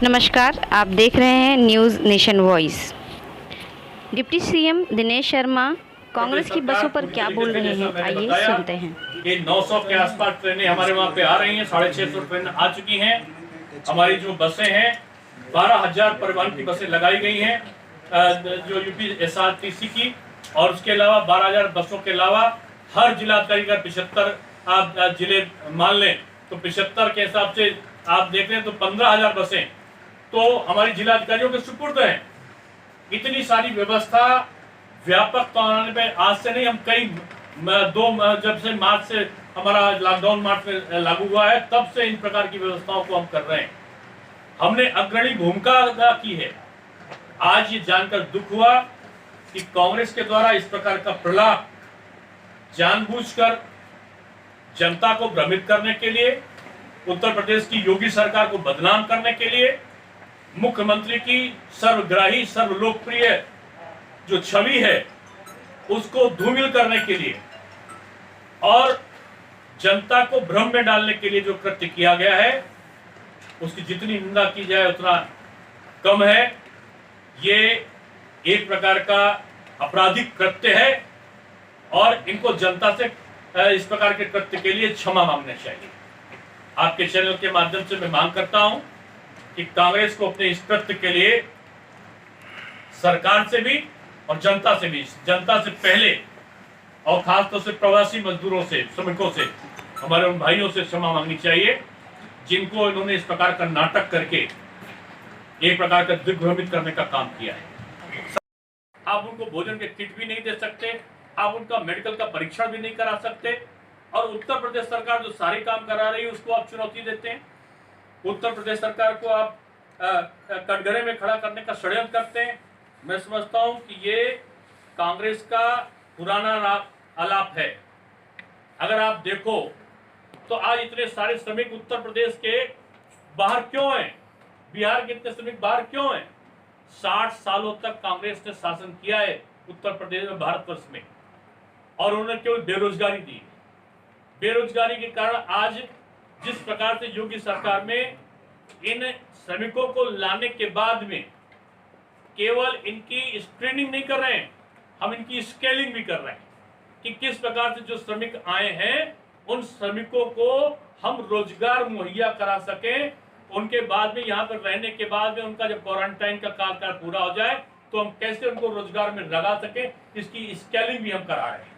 नमस्कार, आप देख रहे हैं news nation voice. Deputy CM Dinesh Sharma Congress की बसों पर क्या बोल रहे हैं, आइए सुनते हैं। ये 900 के आसपास ट्रेनें हमारे वहाँ पे आ रही हैं, 650 ट्रेन आ चुकी हैं। हमारी जो बसें हैं 12,000 परिवहन की बसें लगाई गई हैं जो यूपी एसआरटीसी की, और उसके अलावा 12,000 बसों के अलावा हर जिलाधिकारी का 75 आप जिले मान लें तो 75 के हिसाब से आप देख रहे हैं तो 15,000 बसें तो हमारी जिलाधिकारियों के सुपुर्द हैं। इतनी सारी व्यवस्था व्यापक पैमाने पे आज से नहीं, हम कई जब से मार्च से हमारा लॉकडाउन मार्च में लागू हुआ है तब से इन प्रकार की व्यवस्थाओं को हम कर रहे हैं। हमने अग्रणी भूमिका अदा की है। आज ये जानकर दुख हुआ कि कांग्रेस के द्वारा इस प्रकार का प्रलाप जानबूझकर जनता को भ्रमित करने के लिए, उत्तर प्रदेश की योगी सरकार को बदनाम करने के लिए, मुख्यमंत्री की सर्वग्राही सर्वलोकप्रिय जो छवि है उसको धूमिल करने के लिए और जनता को भ्रम में डालने के लिए जो कृत्य किया गया है उसकी जितनी निंदा की जाए उतना कम है। ये एक प्रकार का आपराधिक कृत्य है और इनको जनता से इस प्रकार के कृत्य के लिए क्षमा मांगना चाहिए। आपके चैनल के माध्यम से मैं मांग करता हूं कि कांग्रेस को अपने इस कृत्य के लिए सरकार से भी और जनता से भी, जनता से पहले और खासतौर से प्रवासी मजदूरों से, श्रमिकों से, हमारे उन भाइयों से क्षमा मांगनी चाहिए जिनको इन्होंने इस प्रकार का नाटक करके एक प्रकार का दिग्भ्रमित करने का काम किया है। आप उनको भोजन के किट भी नहीं दे सकते, आप उनका मेडिकल का परीक्षण भी नहीं करा सकते, और उत्तर प्रदेश सरकार जो सारे काम करा रही है उसको आप चुनौती देते हैं। उत्तर प्रदेश सरकार को आप कटघरे में खड़ा करने का षड्यंत्र करते हैं। मैं समझता हूं कि ये कांग्रेस का पुराना आलाप है। अगर आप देखो तो आज इतने सारे श्रमिक उत्तर प्रदेश के बाहर क्यों हैं, बिहार के इतने श्रमिक बाहर क्यों हैं? 60 सालों तक कांग्रेस ने शासन किया है उत्तर प्रदेश में, भारतवर्ष में, और उन्होंने केवल बेरोजगारी दी। बेरोजगारी के कारण आज जिस प्रकार से योगी सरकार में इन श्रमिकों को लाने के बाद में केवल इनकी स्क्रीनिंग नहीं कर रहे हैं, हम इनकी स्केलिंग भी कर रहे हैं कि किस प्रकार से जो श्रमिक आए हैं उन श्रमिकों को हम रोजगार मुहैया करा सकें। उनके बाद में यहाँ पर रहने के बाद में उनका जब क्वारंटाइन का काल पूरा हो जाए तो हम कैसे उनको रोजगार में लगा सकें, इसकी स्केलिंग भी हम करा रहे हैं।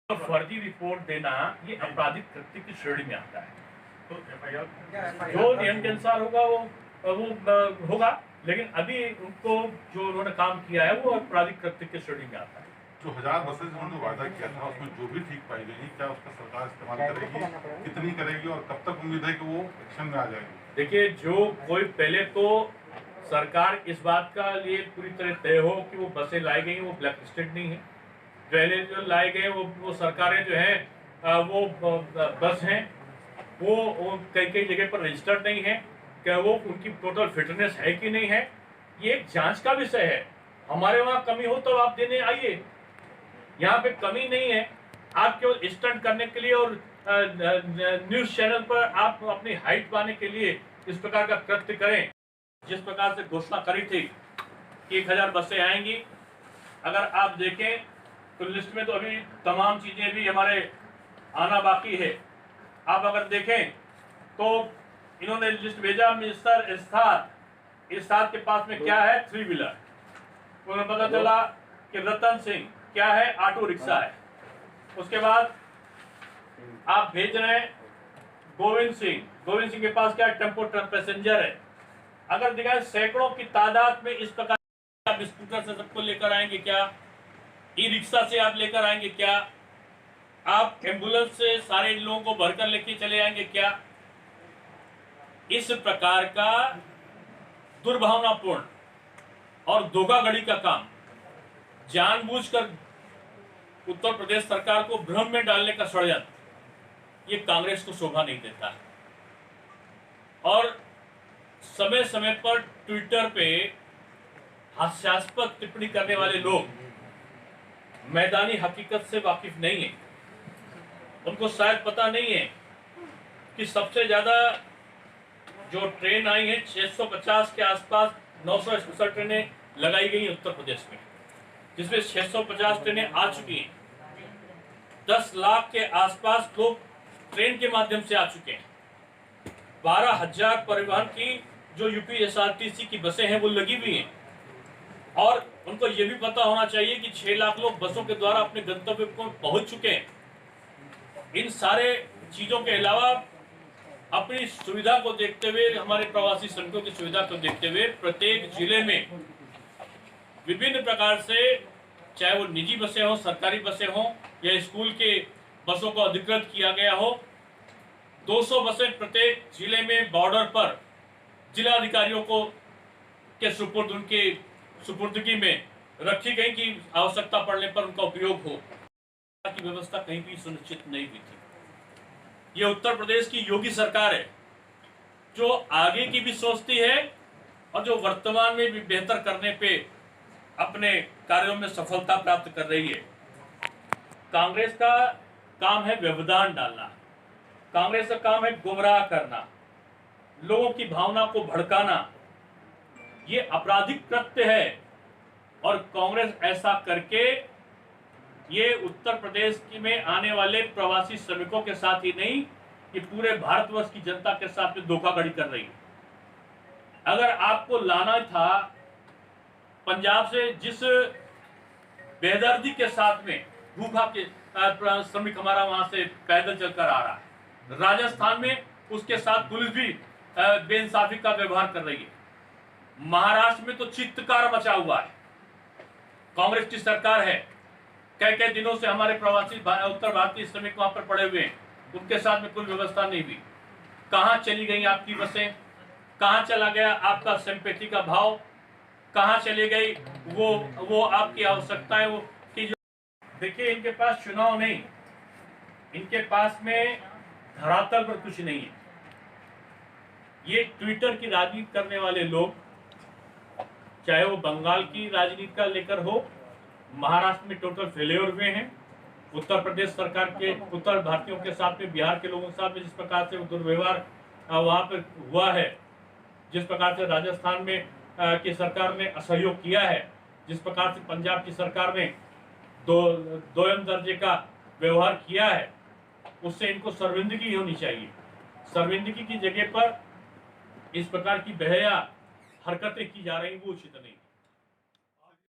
तो फर्जी रिपोर्ट देना ये आपराधिक कृत्य की श्रेणी में आता है। तो जो नियम के अनुसार होगा वो होगा, लेकिन अभी उनको जो उन्होंने काम किया है वो आपराधिक कृत्य की श्रेणी में आता है। जो 1000 बसें उन्होंने वादा किया था उसमें जो भी ठीक पाई गई, क्या उसका सरकार इस्तेमाल करेगी, कितनी करेगी और कब तक उम्मीद है कि वो एक्शन में आ जाएगी? देखिए, जो कोई पहले तो सरकार इस बात का लिए पूरी तरह तय हो कि वो बसें लाई गई वो ब्लैक लिस्टेड नहीं है। पहले जो लाए गए वो सरकारें जो है वो बस हैं वो कई जगह पर रजिस्टर्ड नहीं है, क्या वो उनकी टोटल फिटनेस है कि नहीं है, ये एक जांच का विषय है। हमारे वहाँ कमी हो तो आप देने आइए, यहाँ पे कमी नहीं है। आप केवल स्टंट करने के लिए और न्यूज चैनल पर आप अपनी हाइट पाने के लिए इस प्रकार का कृत्य करें। जिस प्रकार से घोषणा करी थी कि 1000 बसें आएंगी, अगर आप देखें तो लिस्ट में तो अभी तमाम चीजें भी हमारे आना बाकी है। आप अगर देखें तो इन्होंने लिस्ट भेजा, मिनिस्टर इरशाद के पास में क्या है, 3 व्हीलर। उन्हें पता चला कि रतन सिंह क्या है, ऑटो रिक्शा है। उसके बाद आप भेज रहे हैं गोविंद सिंह के पास क्या है, टेम्पो पैसेंजर है। अगर देखा सैकड़ों की तादाद में इस प्रकार आप स्कूटर से सबको लेकर आएंगे क्या, ई रिक्शा से आप लेकर आएंगे क्या, आप एम्बुलेंस से सारे लोगों को भरकर लेके चले आएंगे क्या? इस प्रकार का दुर्भावनापूर्ण और धोखाधड़ी का काम जानबूझकर उत्तर प्रदेश सरकार को भ्रम में डालने का षड्यंत्र, ये कांग्रेस को शोभा नहीं देता है। और समय समय पर ट्विटर पे हास्यास्पद टिप्पणी करने वाले लोग मैदानी हकीकत से वाकिफ नहीं है। उनको शायद पता नहीं है कि सबसे ज्यादा जो ट्रेन आई है 650 के आसपास 900 स्पेशल ट्रेनें लगाई गई हैं उत्तर प्रदेश में, जिसमें 650 ट्रेनें आ चुकी हैं। 10 लाख के आसपास लोग ट्रेन के माध्यम से आ चुके हैं। 12,000 परिवहन की जो यूपीएसआरटीसी की बसें हैं वो लगी हुई हैं, और उनको ये भी पता होना चाहिए कि 6 लाख लोग बसों के द्वारा अपने गंतव्य को पहुंच चुके हैं। इन सारे चीजों के अलावा अपनी सुविधा को देखते हुए, हमारे प्रवासी श्रमिकों की सुविधा को देखते हुए प्रत्येक जिले में विभिन्न प्रकार से, चाहे वो निजी बसें हो, सरकारी बसें हो या स्कूल के बसों को अधिकृत किया गया हो, 200 बसें प्रत्येक जिले में बॉर्डर पर जिला अधिकारियों को के सुपुर्दगी में रखी गई कि आवश्यकता पड़ने पर उनका उपयोग हो। की व्यवस्था कहीं भी सुनिश्चित नहीं हुई थी। ये उत्तर प्रदेश की योगी सरकार है जो आगे की भी सोचती है और जो वर्तमान में भी बेहतर करने पे अपने कार्यों में सफलता प्राप्त कर रही है। कांग्रेस का काम है व्यवधान डालना, कांग्रेस का काम है गुमराह करना, लोगों की भावना को भड़काना। ये आपराधिक कृत्य है और कांग्रेस ऐसा करके ये उत्तर प्रदेश में आने वाले प्रवासी श्रमिकों के साथ ही नहीं, ये पूरे भारतवर्ष की जनता के साथ में धोखाधड़ी कर रही है। अगर आपको लाना था पंजाब से, जिस बेदर्दी के साथ में भूखा के श्रमिक हमारा वहां से पैदल चलकर आ रहा है, राजस्थान में उसके साथ पुलिस भी बेइंसाफी का व्यवहार कर रही है, महाराष्ट्र में तो चित्तकार मचा हुआ है। कांग्रेस की सरकार है, कई दिनों से हमारे प्रवासी उत्तर भारतीय श्रमिक वहां पर पड़े हुए हैं, उनके साथ में कोई व्यवस्था नहीं हुई। कहां चली गई आपकी बसें, कहां चला गया आपका सिंपैथी का भाव, कहां चली गई वो आपकी आवश्यकताएं, वो कि जो देखिए, इनके पास चुनाव नहीं, इनके पास में धरातल पर कुछ नहीं है। ये ट्विटर की राजनीति करने वाले लोग, चाहे वो बंगाल की राजनीति का लेकर हो, महाराष्ट्र में टोटल फेलियर हुए हैं, उत्तर प्रदेश सरकार के उत्तर भारतीयों के साथ में, बिहार के लोगों के साथ में जिस प्रकार से दुर्व्यवहार वहां पर हुआ है, जिस प्रकार से राजस्थान में की सरकार ने असहयोग किया है, जिस प्रकार से पंजाब की सरकार ने दोयम दर्जे का व्यवहार किया है, उससे इनको शर्मिंदगी होनी चाहिए। शर्मिंदगी की जगह पर इस प्रकार की बेहया हरकतें की जा रही वो उचित नहीं।